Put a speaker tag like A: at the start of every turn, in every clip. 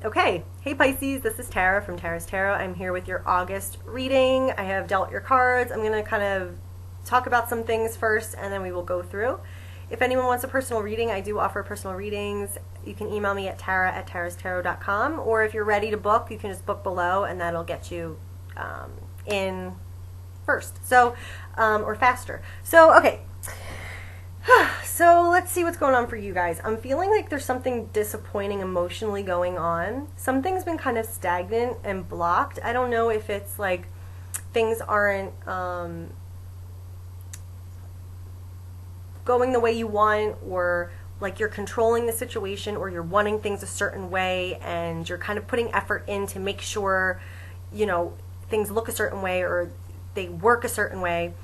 A: Okay, hey Pisces, this is Tara from Tara's Tarot. I'm here with your August reading. I have dealt your cards. I'm going to kind of talk about some things first and then we will go through. If anyone wants a personal reading, I do offer personal readings. You can email me at tara@tarastarot.com, or if you're ready to book, you can just book below and that'll get you in first. So, or faster. So, okay. So let's see what's going on for you guys. I'm feeling like there's something disappointing emotionally going on. Something's been kind of stagnant and blocked. I don't know if it's like things aren't going the way you want, or like you're controlling the situation, or you're wanting things a certain way and you're kind of putting effort in to make sure, you know, things look a certain way or they work a certain way.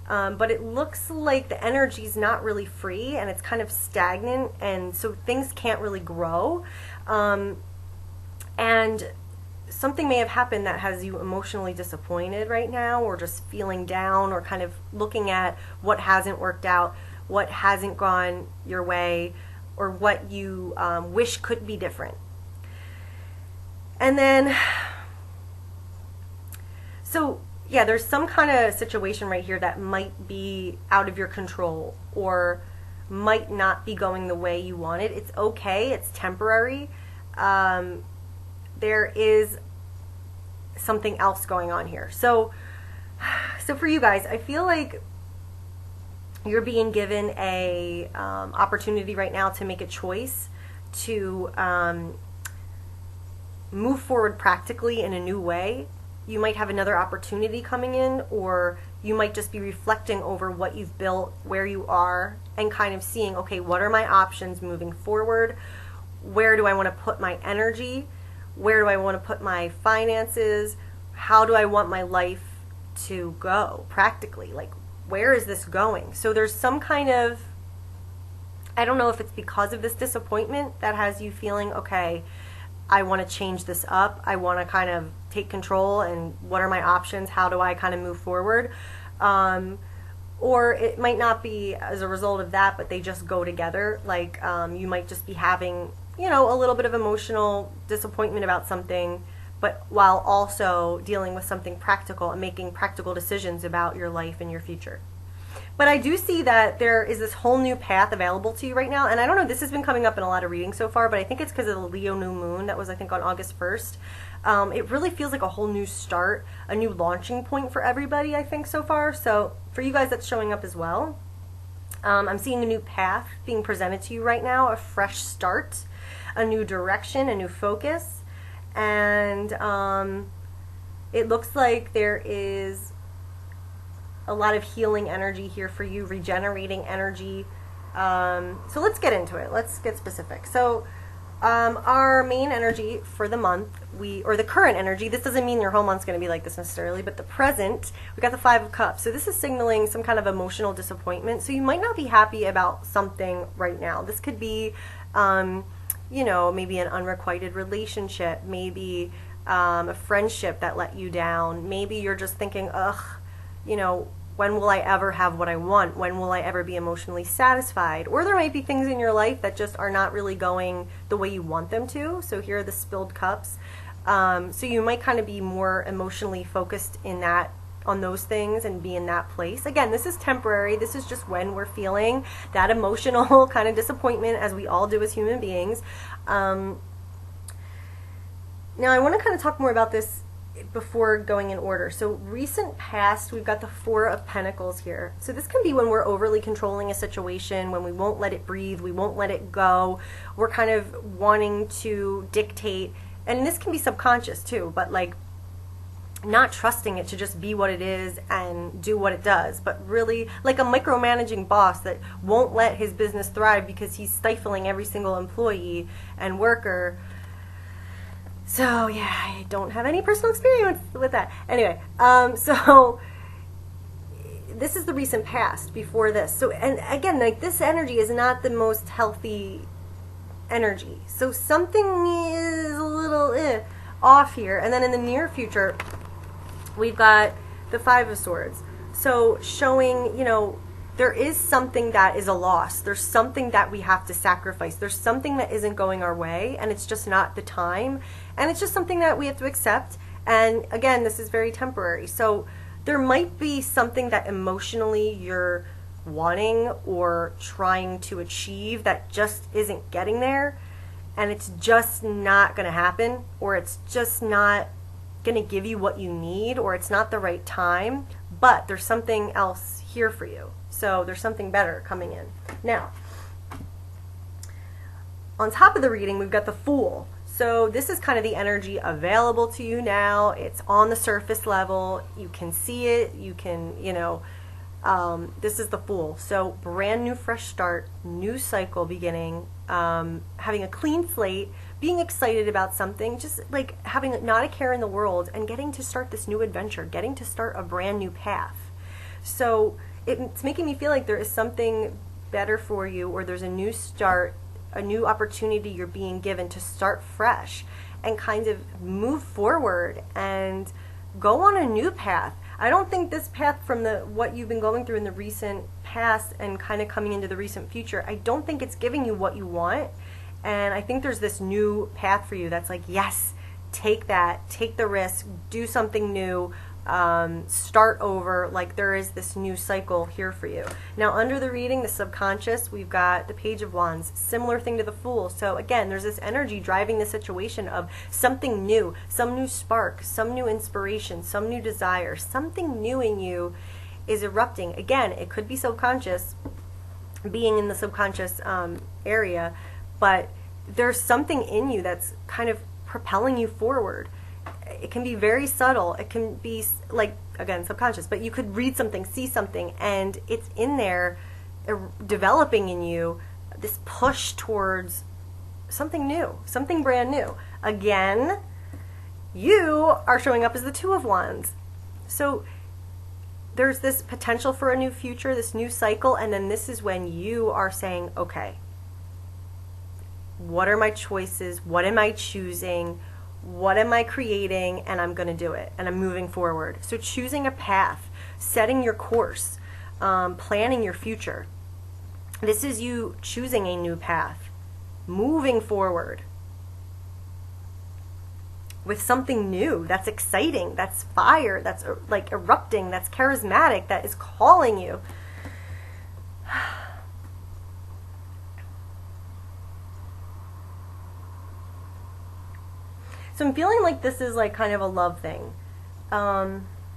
A: But it looks like the energy's not really free and it's kind of stagnant, and so things can't really grow. And something may have happened that has you emotionally disappointed right now, or just feeling down, or kind of looking at what hasn't worked out, what hasn't gone your way, or what you wish could be different. And then, so yeah, there's some kind of situation right here that might be out of your control or might not be going the way you want it. It's okay. It's temporary. There is something else going on here. So for you guys, I feel like you're being given a opportunity right now to make a choice to move forward practically in a new way. You might have another opportunity coming in, or you might just be reflecting over what you've built, where you are, and kind of seeing, okay, what are my options moving forward? Where do I want to put my energy? Where do I want to put my finances? How do I want my life to go practically? Like, where is this going? So there's some kind of, I don't know if it's because of this disappointment that has you feeling, okay, I want to change this up. I want to kind of take control, and what are my options? How do I kind of move forward? Or it might not be as a result of that, but they just go together. Like you might just be having, you know, a little bit of emotional disappointment about something, but while also dealing with something practical and making practical decisions about your life and your future. But I do see that there is this whole new path available to you right now. And I don't know, this has been coming up in a lot of readings so far, but I think it's because of the Leo new moon that was, I think, on August 1st. It really feels like a whole new start, a new launching point for everybody, I think, so far. So for you guys, that's showing up as well. I'm seeing a new path being presented to you right now, a fresh start, a new direction, a new focus. And it looks like there is a lot of healing energy here for you, regenerating energy. So let's get into it. Let's get specific. So our main energy for the month, or the current energy, this doesn't mean your whole month's going to be like this necessarily, but the present, we got the 5 of Cups. So this is signaling some kind of emotional disappointment. So you might not be happy about something right now. This could be, you know, maybe an unrequited relationship, maybe a friendship that let you down. Maybe you're just thinking, ugh, you know, when will I ever have what I want? When will I ever be emotionally satisfied? Or there might be things in your life that just are not really going the way you want them to. So here are the spilled cups. So you might kind of be more emotionally focused in that, on those things, and be in that place. Again, this is temporary. This is just when we're feeling that emotional kind of disappointment, as we all do as human beings. Now I want to kind of talk more about this before going in order. So recent past, we've got the 4 of Pentacles here. So this can be when we're overly controlling a situation, when we won't let it breathe, we won't let it go. We're kind of wanting to dictate, and this can be subconscious too, but like not trusting it to just be what it is and do what it does, but really like a micromanaging boss that won't let his business thrive because he's stifling every single employee and worker. So yeah, I don't have any personal experience with that. Anyway, so this is the recent past before this. So, and again, like this energy is not the most healthy energy. So something is a little off here. And then in the near future, we've got the 5 of Swords. So showing, you know, there is something that is a loss. There's something that we have to sacrifice. There's something that isn't going our way, and it's just not the time. And it's just something that we have to accept. And again, this is very temporary. So there might be something that emotionally you're wanting or trying to achieve that just isn't getting there. And it's just not going to happen, or it's just not going to give you what you need, or it's not the right time. But there's something else here for you. So there's something better coming in. Now, on top of the reading, we've got the Fool. So this is kind of the energy available to you now. It's on the surface level. You can see it. You can, this is the Fool. So brand new, fresh start, new cycle beginning, having a clean slate, being excited about something, just like having not a care in the world and getting to start this new adventure, getting to start a brand new path. So it's making me feel like there is something better for you, or there's a new start, a new opportunity you're being given to start fresh and kind of move forward and go on a new path. I don't think this path from what you've been going through in the recent past and kind of coming into the recent future, I don't think it's giving you what you want. And I think there's this new path for you that's like, yes, take that, take the risk, do something new, start over. Like, there is this new cycle here for you. Now, under the reading, the subconscious, we've got the Page of Wands, similar thing to the Fool. So again, there's this energy driving the situation of something new, some new spark, some new inspiration, some new desire, something new in you is erupting. Again, it could be subconscious, being in the subconscious area, but there's something in you that's kind of propelling you forward. It can be very subtle. It can be like, again, subconscious, but you could read something, see something, and it's in there developing in you this push towards something new, something brand new. Again, you are showing up as the Two of Wands. So there's this potential for a new future, this new cycle, and then this is when you are saying, okay, what are my choices? What am I choosing? What am I creating? And I'm going to do it. And I'm moving forward. So choosing a path, setting your course, planning your future. This is you choosing a new path, moving forward with something new that's exciting, that's fire, that's like erupting, that's charismatic, that is calling you. So I'm feeling like this is like kind of a love thing,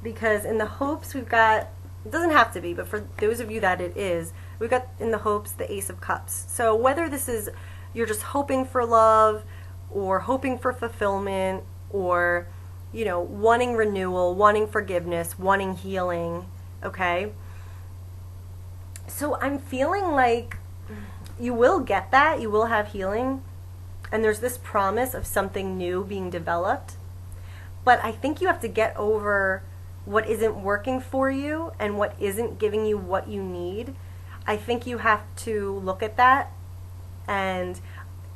A: because in the hopes we've got, it doesn't have to be, but for those of you that it is, we've got in the hopes the Ace of Cups. So whether this is you're just hoping for love, or hoping for fulfillment, or wanting renewal, wanting forgiveness, wanting healing, okay? So I'm feeling like you will get that, you will have healing. And there's this promise of something new being developed. But I think you have to get over what isn't working for you and what isn't giving you what you need. I think you have to look at that and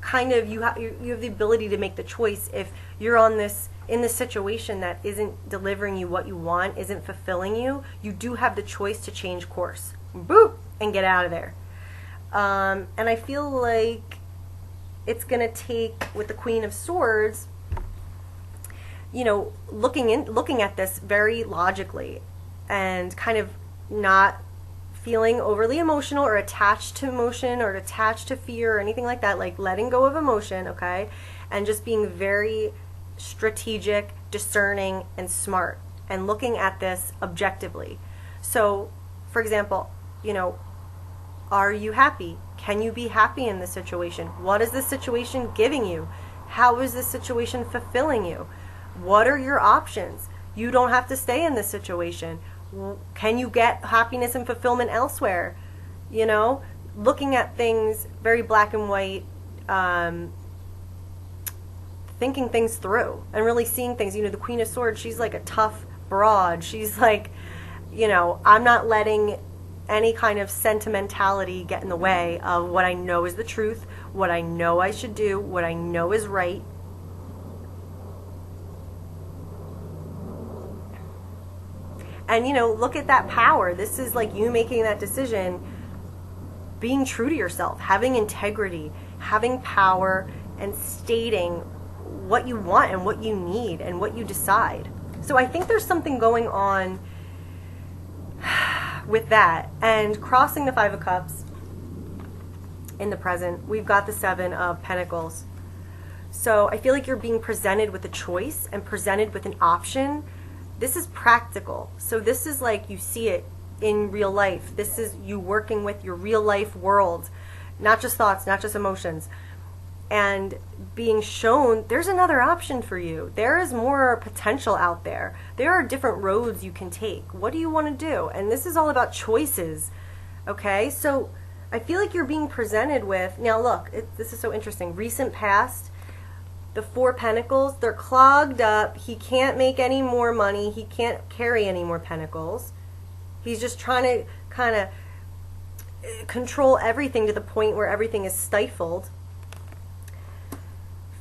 A: kind of you have the ability to make the choice. If you're in this situation that isn't delivering you what you want, isn't fulfilling you, you do have the choice to change course. Boop! And get out of there. And I feel like it's going to take, with the Queen of Swords, looking at this very logically and kind of not feeling overly emotional or attached to emotion or attached to fear or anything like that, like letting go of emotion, okay? And just being very strategic, discerning, and smart, and looking at this objectively. So, for example, are you happy? Can you be happy in this situation? What is this situation giving you? How is this situation fulfilling you? What are your options? You don't have to stay in this situation. Can you get happiness and fulfillment elsewhere? Looking at things very black and white, thinking things through and really seeing things. The Queen of Swords, she's like a tough broad. She's like, I'm not letting any kind of sentimentality get in the way of what I know is the truth, what I know I should do, what I know is right. And, you know, look at that power. This is like you making that decision, being true to yourself, having integrity, having power, and stating what you want and what you need and what you decide. So I think there's something going on with that. And crossing the Five of Cups in the present, we've got the Seven of Pentacles. So I feel like you're being presented with a choice and presented with an option. This is practical. So this is like you see it in real life. This is you working with your real life world, not just thoughts, not just emotions, and being shown there's another option for you. There is more potential out there. There are different roads you can take. What do you want to do? And this is all about choices. Okay, so I feel like you're being presented with, now look, this is so interesting, recent past, the Four Pentacles, they're clogged up. He can't make any more money. He can't carry any more pentacles. He's just trying to kind of control everything to the point where everything is stifled.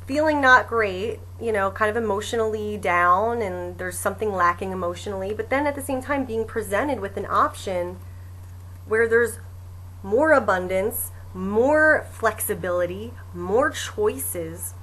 A: Feeling not great, you know, kind of emotionally down, and there's something lacking emotionally, but then at the same time being presented with an option where there's more abundance, more flexibility, more choices.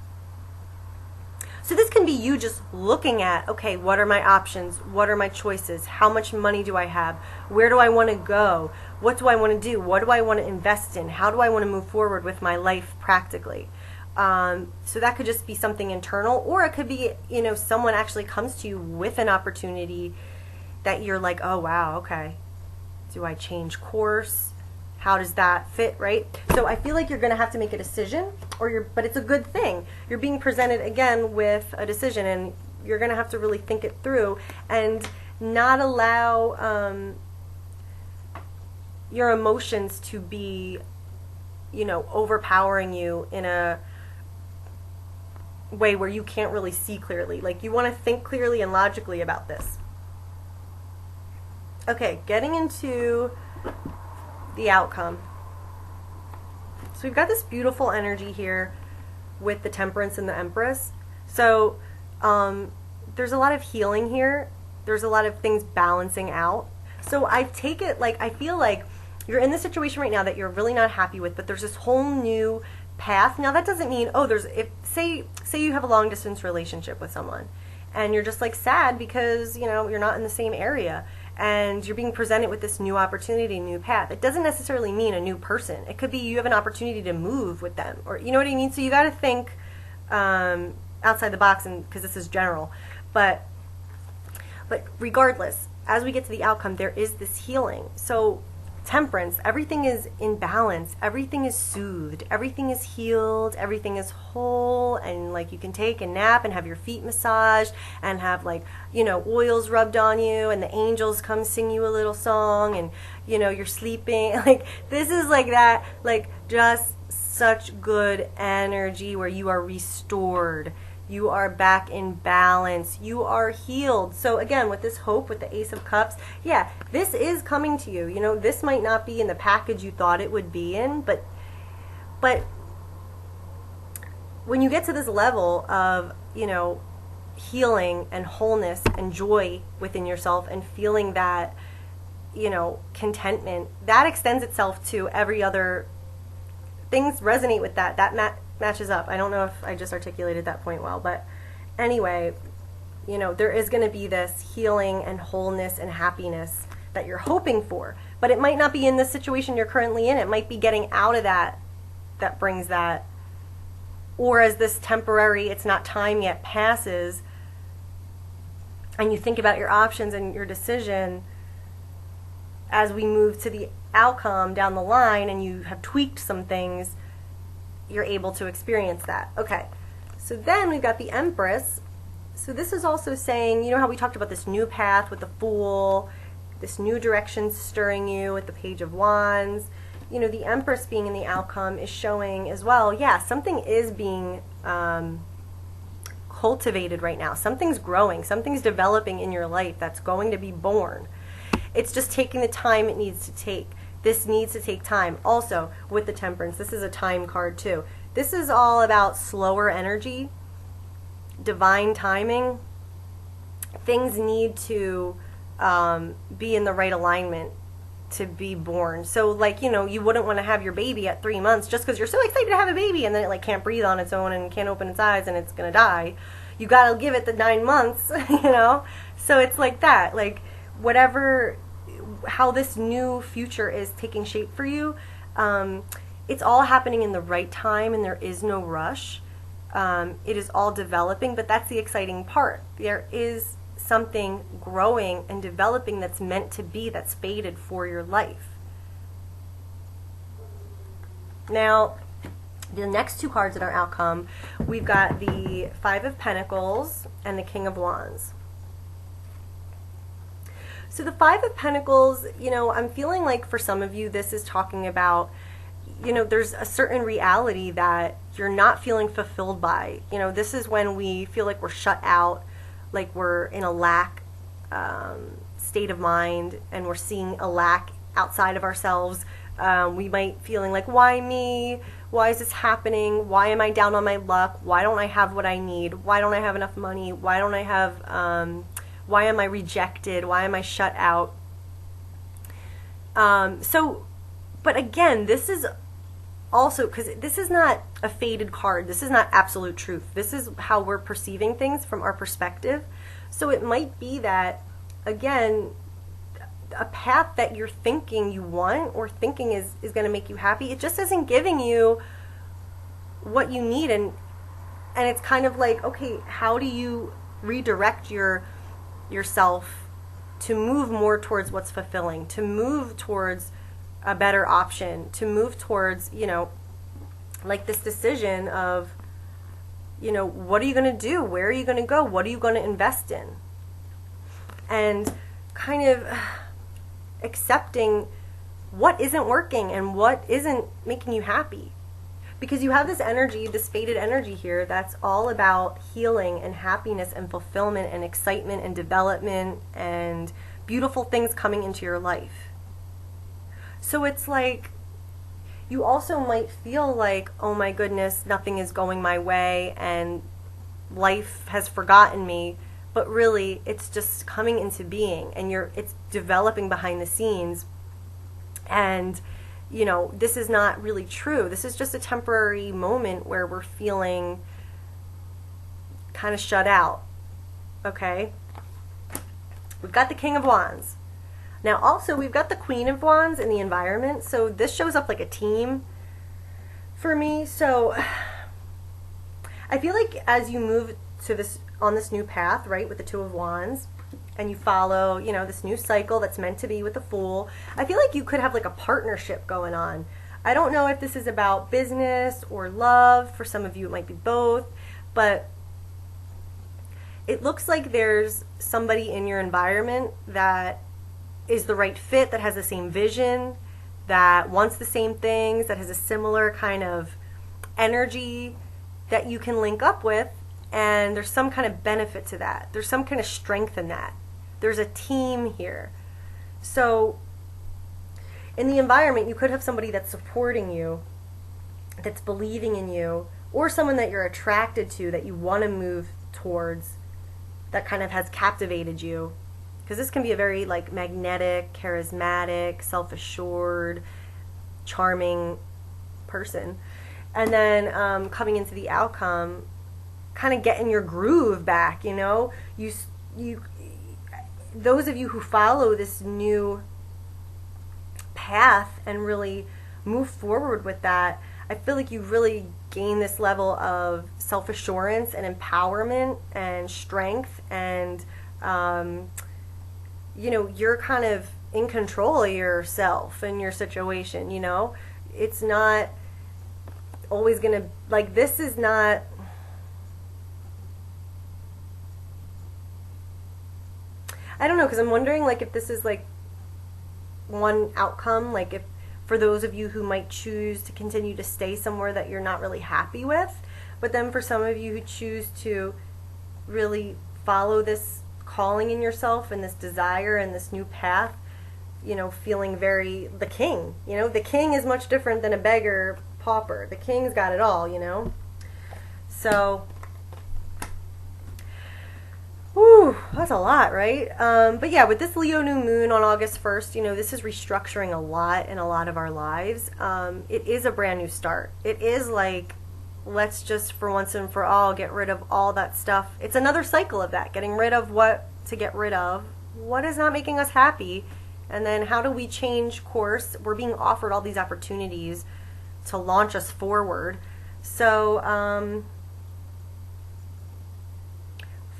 A: So this can be you just looking at, okay, what are my options? What are my choices? How much money do I have? Where do I want to go? What do I want to do? What do I want to invest in? How do I want to move forward with my life practically? So that could just be something internal, or it could be, you know, someone actually comes to you with an opportunity that you're like, oh wow, okay. Do I change course? How does that fit, right? So I feel like you're going to have to make a decision, but it's a good thing. You're being presented again with a decision, and you're going to have to really think it through and not allow your emotions to be, you know, overpowering you in a way where you can't really see clearly. Like, you want to think clearly and logically about this. Okay, getting into the outcome. So we've got this beautiful energy here with the Temperance and the Empress. So there's a lot of healing here. There's a lot of things balancing out. So I take it like, I feel like you're in this situation right now that you're really not happy with, but there's this whole new path. Now that doesn't mean, oh, say you have a long distance relationship with someone and you're just like sad because, you know, you're not in the same area, and you're being presented with this new opportunity, new path. It doesn't necessarily mean a new person. It could be you have an opportunity to move with them, or you know what I mean? So you got to think outside the box, and because this is general. But regardless, as we get to the outcome, there is this healing. So Temperance, everything is in balance, everything is soothed, everything is healed, everything is whole, and like you can take a nap and have your feet massaged and have, like, you know, oils rubbed on you, and the angels come sing you a little song, and you know, you're sleeping. Like, this is like that, like just such good energy where you are restored. You are back in balance. You are healed. So again, with this hope, with the Ace of Cups, yeah, this is coming to you. You know, this might not be in the package you thought it would be in, but when you get to this level of, you know, healing and wholeness and joy within yourself and feeling that, you know, contentment, that extends itself to every other, things resonate with that. That matches up. I don't know if I just articulated that point well, but anyway, you know, there is going to be this healing and wholeness and happiness that you're hoping for, but it might not be in the situation you're currently in. It might be getting out of that brings that, or as this temporary, it's not time yet, passes, and you think about your options and your decision as we move to the outcome down the line, and you have tweaked some things, you're able to experience that. Okay, so then we've got the Empress. So this is also saying, you know how we talked about this new path with the Fool, this new direction stirring you with the Page of Wands. You know, the Empress being in the outcome is showing as well, yeah, something is being cultivated right now. Something's growing, something's developing in your life that's going to be born. It's just taking the time it needs to take. This needs to take time. Also, with the Temperance, this is a time card too. This is all about slower energy, divine timing. Things need to be in the right alignment to be born. So like, you know, you wouldn't want to have your baby at 3 months just because you're so excited to have a baby, and then it like can't breathe on its own and can't open its eyes and it's gonna die. You gotta give it the 9 months, you know? So it's like that, like whatever, how this new future is taking shape for you, it's all happening in the right time and there is no rush. It is all developing, but that's the exciting part. There is something growing and developing that's meant to be, that's fated for your life. Now, the next two cards in our outcome, we've got the Five of Pentacles and the King of Wands. So the Five of Pentacles, you know, I'm feeling like for some of you, this is talking about, you know, there's a certain reality that you're not feeling fulfilled by. You know, this is when we feel like we're shut out, like we're in a lack state of mind, and we're seeing a lack outside of ourselves. We might feeling like, why me? Why is this happening? Why am I down on my luck? Why don't I have what I need? Why don't I have enough money? Why don't I have, why am I rejected? Why am I shut out? But again, this is also, because this is not a fated card. This is not absolute truth. This is how we're perceiving things from our perspective. So it might be that, again, a path that you're thinking you want or thinking is going to make you happy, it just isn't giving you what you need. And it's kind of like, okay, how do you redirect yourself to move more towards what's fulfilling, to move towards a better option, to move towards, you know, like this decision of, you know, what are you going to do? Where are you going to go? What are you going to invest in? And kind of accepting what isn't working and what isn't making you happy. Because you have this energy, this fated energy here, that's all about healing and happiness and fulfillment and excitement and development and beautiful things coming into your life. So it's like, you also might feel like, oh my goodness, nothing is going my way and life has forgotten me, but really it's just coming into being, and it's developing behind the scenes. And, you know, this is not really true. This is just a temporary moment where we're feeling kind of shut out. Okay? We've got the King of Wands. Now also we've got the Queen of Wands in the environment, so this shows up like a team for me. So I feel like as you move to this, on this new path, right, with the Two of Wands, and you follow, you know, this new cycle that's meant to be with the Fool, I feel like you could have like a partnership going on. I don't know if this is about business or love. For some of you it might be both, but it looks like there's somebody in your environment that is the right fit, that has the same vision, that wants the same things, that has a similar kind of energy that you can link up with, and there's some kind of benefit to that. There's some kind of strength in that. There's a team here. So in the environment, you could have somebody that's supporting you, that's believing in you, or someone that you're attracted to, that you want to move towards, that kind of has captivated you. Because this can be a very like magnetic, charismatic, self-assured, charming person. And then coming into the outcome, kind of getting your groove back, you know? Those of you who follow this new path and really move forward with that, I feel like you really gain this level of self-assurance and empowerment and strength, and you know, you're kind of in control of yourself and your situation, you know? It's not always gonna, like, this is not, I don't know, because I'm wondering, like, if this is, like, one outcome, like, if, for those of you who might choose to continue to stay somewhere that you're not really happy with, but then for some of you who choose to really follow this calling in yourself and this desire and this new path, you know, feeling very the king, you know, the king is much different than a beggar pauper. The king's got it all, you know. So, whew. Whew, that's a lot, right? But yeah, with this Leo new moon on August 1st, this is restructuring a lot in a lot of our lives. It is a brand new start. It is like, let's just for once and for all get rid of all that stuff. It's another cycle of that, getting rid of what to get rid of, what is not making us happy, and then how do we change course? We're being offered all these opportunities to launch us forward. So,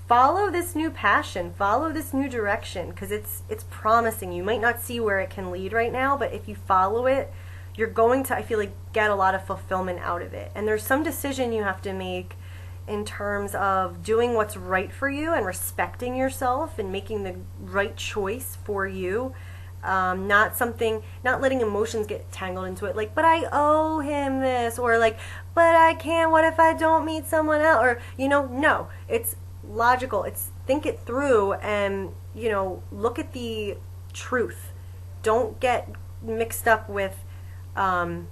A: follow this new passion, follow this new direction, because it's promising. You might not see where it can lead right now, but if you follow it, you're going to, I feel like, get a lot of fulfillment out of it. And there's some decision you have to make in terms of doing what's right for you and respecting yourself and making the right choice for you. Not letting emotions get tangled into it, like, but I owe him this, or like, but I can't, what if I don't meet someone else, or, no, it's logical. It's think it through and, look at the truth. Don't get mixed up with, yeah.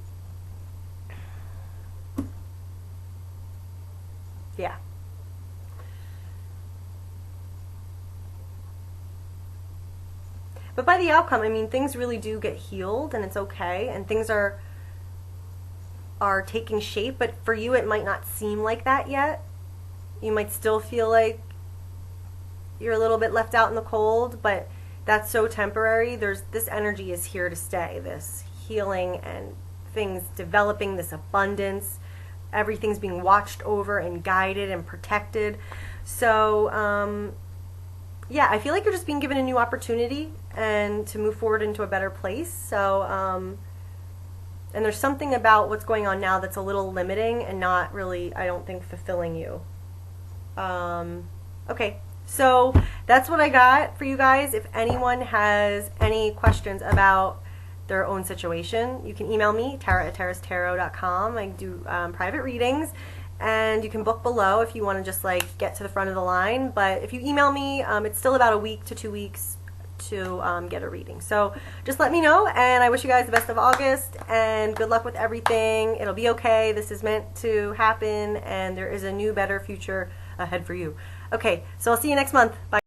A: But by the outcome, I mean, things really do get healed and it's okay, and things are taking shape, but for you it might not seem like that yet. You might still feel like you're a little bit left out in the cold, but that's so temporary. This energy is here to stay, this healing and things developing, this abundance. Everything's being watched over and guided and protected. So, yeah, I feel like you're just being given a new opportunity and to move forward into a better place. So, and there's something about what's going on now that's a little limiting and not really, I don't think, fulfilling you. Okay, so that's what I got for you guys. If anyone has any questions about their own situation, you can email me, tara@tarastarot.com. I do private readings, and you can book below if you want to just like get to the front of the line. But if you email me, it's still about a week to 2 weeks to get a reading. So just let me know, and I wish you guys the best of August, and good luck with everything. It'll be okay. This is meant to happen, and there is a new, better future ahead for you. Okay, so I'll see you next month. Bye.